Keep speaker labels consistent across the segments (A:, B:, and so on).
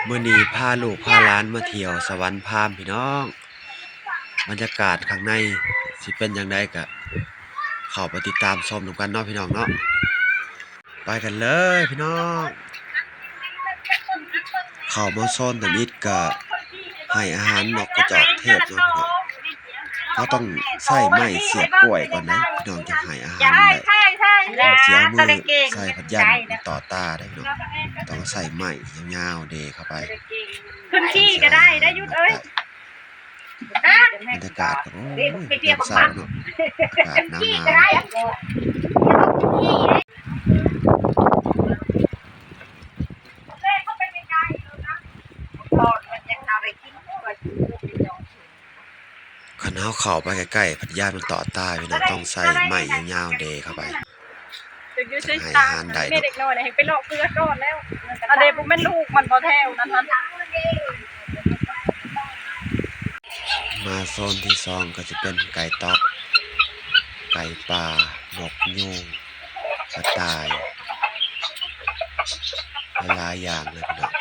A: มื้อนี้พาลูกพาหลานมาเที่ยวสวรรค์พราหมณ์พี่น้องบรรยากาศข้างในสิเป็นจั่งใดก็เข้าไปติดตามชมนำกันเนาะพี่น้องเนาะไปกันเลยพี่น้องเข้ามาโซนตะมิดก็ให้อาหารนกกระจอกเทศเนาะพี่น้องเราต้องใช้ไม้เสียบกล้วยก่อนนะพี่น้องจะให้อาหารได้เราเสียมือใส่พัดยันต่อตาได้พี่น้องต้องใส่ไม้ยาวๆเดเข้าไป
B: ขึ้นขี้ก็ได้ยุดเอ้ย
A: บรรยากาศก็โอ้ยเรียบเศร้าเนาะอากาศหนาวขันเฮาเข้าไปใกล้ๆพัดญาติมันต่อตาพี่น้องต้องใส่ไม้ยาวๆเดเข้าไปจะให้อาหารได้เนาะ
B: เด็กน้อยให้ไปลอกเกลือก่อนแล้วอันเดบุแม่นลูกมันบ่แถวนั้น
A: มาโซนที่2ก็จะเป็นไก่ต๊อกไก่ป่านกยูงกระต่ายหลายอย่างเลยพี่น้อง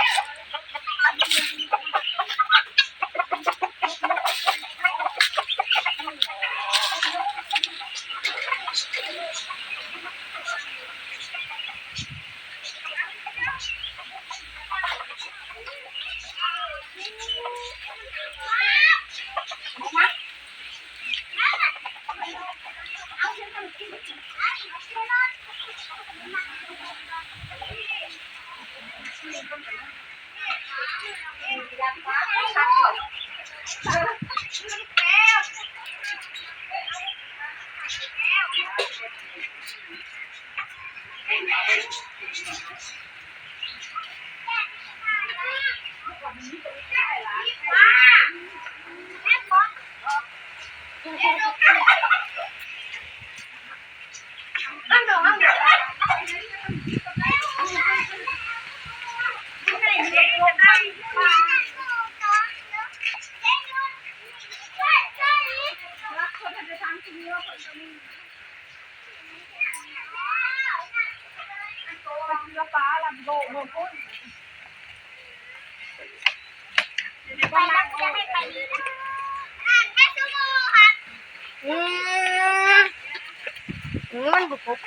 C: มันบุกไป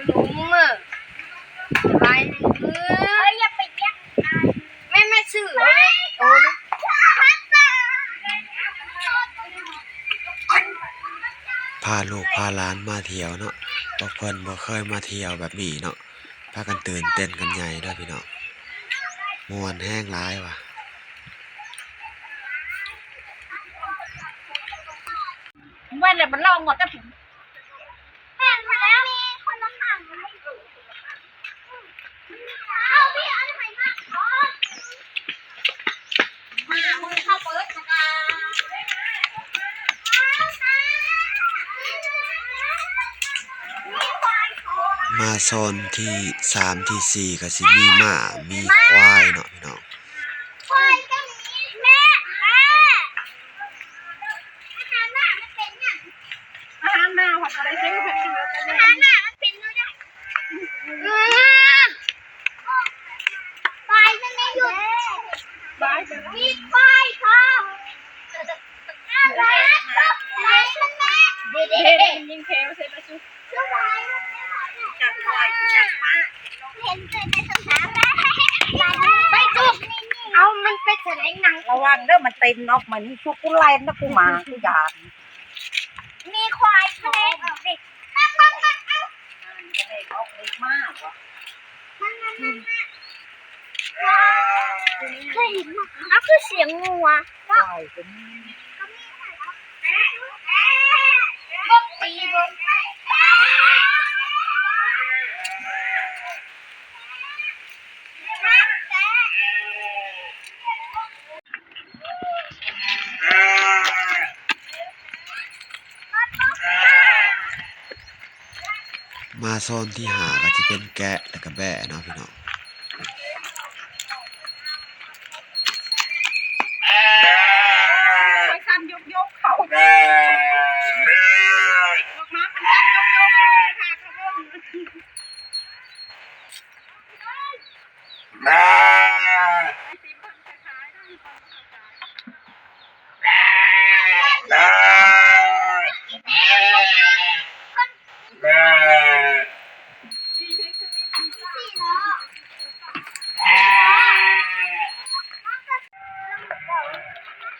C: ลุงมือไปอย่าไปแย่งไม่สื่อโอ้
A: พาลูกพาหลานมาเที่ยวเนาะบ่เพิ่นบ่เคยมาเที่ยวแบบนี้เนาะพากันตื่นเต้นกันใหญ่เด้อพี่น้องม่วนแห้งหลายว่ะ
B: ว่าแต่มันลองหมดแต่ผม
C: แข่งมาแล้วมีคนละขังเอาพี่เอาไหนมามือเข้าเปิด
A: มาโซนที่3ที่4ก็สิมีม้ามีควายเนาะพี่น้อง
C: ควายก็มีแม่อาหารหน้ามันเป็นอย่าง
B: อาหารหน้าผัดอะไรซื้อผัดเกลือกันเลย
C: อาหารหน้ามันเป็นด้วยควายมันไม่หยุดมีควายค่ะอะไรควายมันแม่
B: เด็กยิงแควเสร็จแล้วชุบจับควายจับม้า
C: เห็นเกิดในสนามไปจุกเอามันเป็นแสดงหนัง
B: ระวังเด้อมันเต็มนอกมันชุบกูไล่นะกูมากูอยาก
C: มีควายแสดงออกดิเอา
B: เด็กออกเล็กมากว่ะ
C: เคยเห็นมั้ยนั่นคือเสียงงูอ่ะ
B: ควายเป็น
C: ก็ตีบน
A: มาโซนที่5ก็จะเป็นแกะแล้วก็แบะเนาะพี่น้อง
B: ไปซ้ำยกเขาออกมาค่ะเขา
A: โ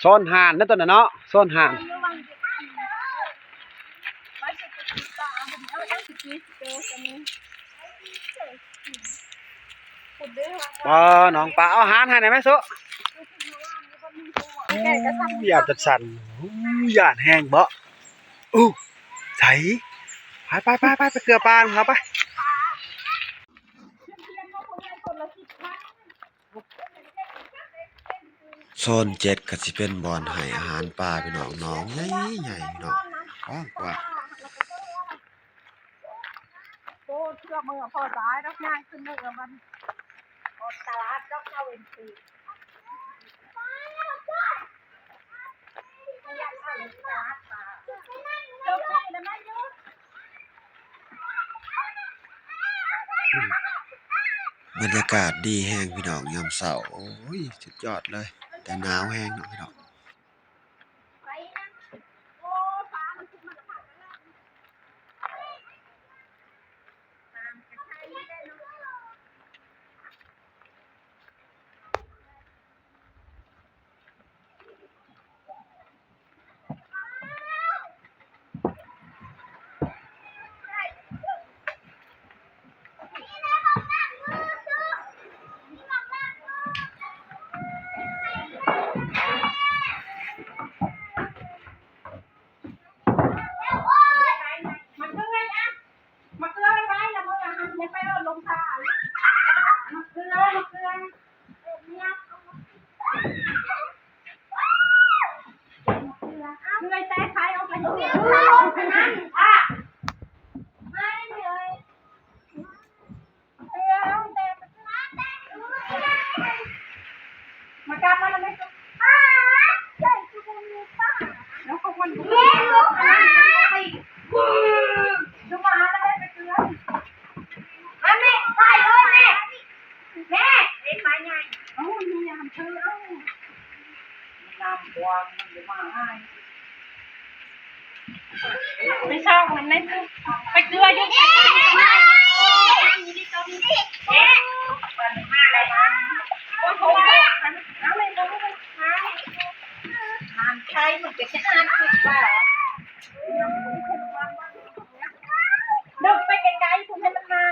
A: ซนห่านนั่นตัวน่ะเนาะโซนห่านน้องปลาเอาอาหารให้หน่อยไหมสุอยากจะสั่นอยากแห้งบ่อู้ใส่ไปเกลือปลาครับไปโซน7ก็สิเป็นบ่อนให้อาหารปลาพี่น้องน้องใหญ่ๆพี่น้องกว้าง
B: โอ้เชื่อมือพอสายแล้วง่ายขึ้นมือมันอดตลาดแล้วเข้าเอ็นซี
A: บรรยากาศดีแห้งพี่น้องยามเช้าโอ้ยสุดยอดเลยแต่หนาวแห้งเนาะพี่น้อง
B: ไม่ชอบมันไม่ไปเกลือยุ่งใช่มึงจะแค่อ่านผิดว่าดึกไปไกลๆคุณให้มันมา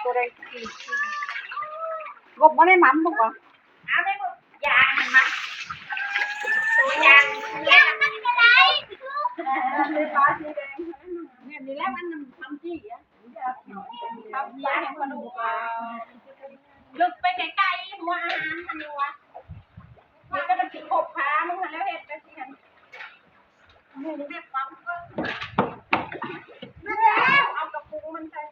B: ตัวใดกี่กบไม่ได้มันบุกอ่ะอ้าวไม่บุกยางมันมาตัวยางมันก็ได้เลยฟ้าสีแดงเนี่ยนี่แหละมันทำที่อ่ะทำยางมันดูดึกไปไกลๆหัวอาหารมันอยู่อ่ะมันก็จะติดขบขามึงหันแล้วเห็ดไปสิหันมึงเรียบปั๊มก็เอากระปุกมันใส่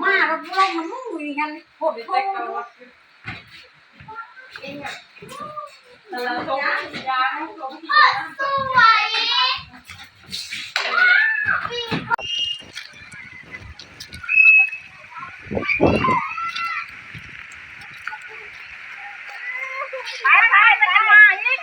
B: มาแล้วเรามันมุ่งอยู่กันโหดโหดเองอ่ะเราส่งยาให้ส่งสวยไปมันจะมาอีก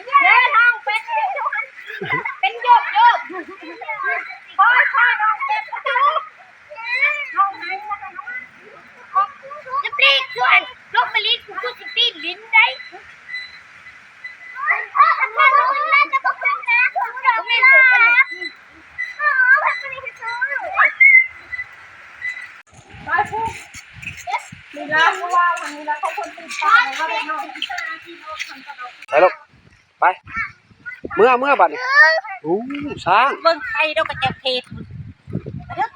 B: เนี่ยน้องเป็นโยกค่อยน้องเป็นน้องไหนจะปลีกส่วนลูกมะลิกูสิปิ้น ว่าทางนี้แล้วเขาคนติดตามเขาเด็กน้อย
D: ไปลูกไปเมื่อบัดนี้โอ้ช้าง
B: เบิ่งใครเราก็จะเทศไปลูก